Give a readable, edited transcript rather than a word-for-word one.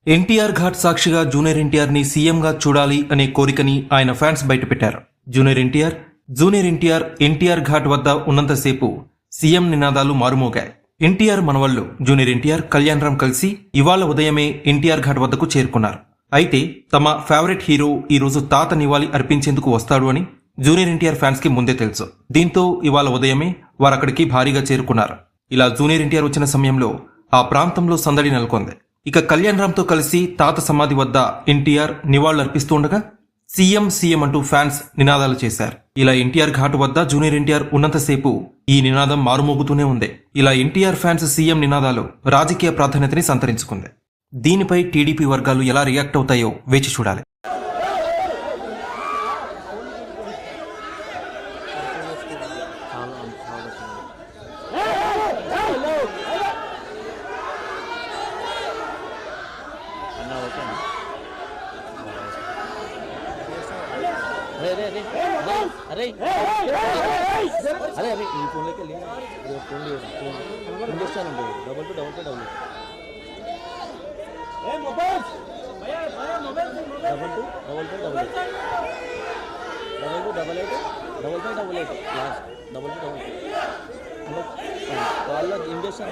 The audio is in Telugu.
ఎన్టీఆర్ ఘాట్ సాక్షిగా జూనియర్ ఎన్టీఆర్ ని సీఎంగా చూడాలి అనే కోరికని ఆయన ఫ్యాన్స్ బయటపెట్టారు. జూనియర్ ఎన్టీఆర్ ఘాట్ వద్ద ఉన్నంతసేపు సీఎం నినాదాలు మారుమోగాయి. ఎన్టీఆర్ మనవళ్లు జూనియర్ ఎన్టీఆర్, కళ్యాణ్ రామ్ కలిసి ఇవాళ ఉదయమే ఎన్టీఆర్ ఘాట్ వద్దకు చేరుకున్నారు. అయితే తమ ఫేవరెట్ హీరో ఈ రోజు తాత నివాళి అర్పించేందుకు వస్తాడు అని జూనియర్ ఎన్టీఆర్ ఫ్యాన్స్ కి ముందే తెలుసు. దీంతో ఇవాళ ఉదయమే వారక్కడికి భారీగా చేరుకున్నారు. ఇలా జూనియర్ ఎన్టీఆర్ వచ్చిన సమయంలో ఆ ప్రాంతంలో సందడి నెలకొంది. ఇక కళ్యాణ్ రామ్ తో కలిసి తాత సమాధి వద్ద ఎన్టీఆర్ నివాళులు అర్పిస్తూ ఉండగా సీఎం అంటూ ఫ్యాన్స్ నినాదాలు చేశారు. ఇలా ఎన్టీఆర్ ఘాటు వద్ద జూనియర్ ఎన్టీఆర్ ఉన్నంతసేపు ఈ నినాదం మారుమోగుతూనే ఉంది. ఇలా ఎన్టీఆర్ ఫ్యాన్స్ సీఎం నినాదాలు రాజకీయ ప్రాధాన్యతని సంతరించుకుంది. దీనిపై టీడీపీ వర్గాలు ఎలా రియాక్ట్ అవుతాయో వేచి చూడాలి. अरे अरे अरे ఈ ఫోన్ లోకి వెళ్ళి ఫోన్ చేస్తానండి. Double two double double last double two double వాళ్ళకి ఇన్వెస్ట్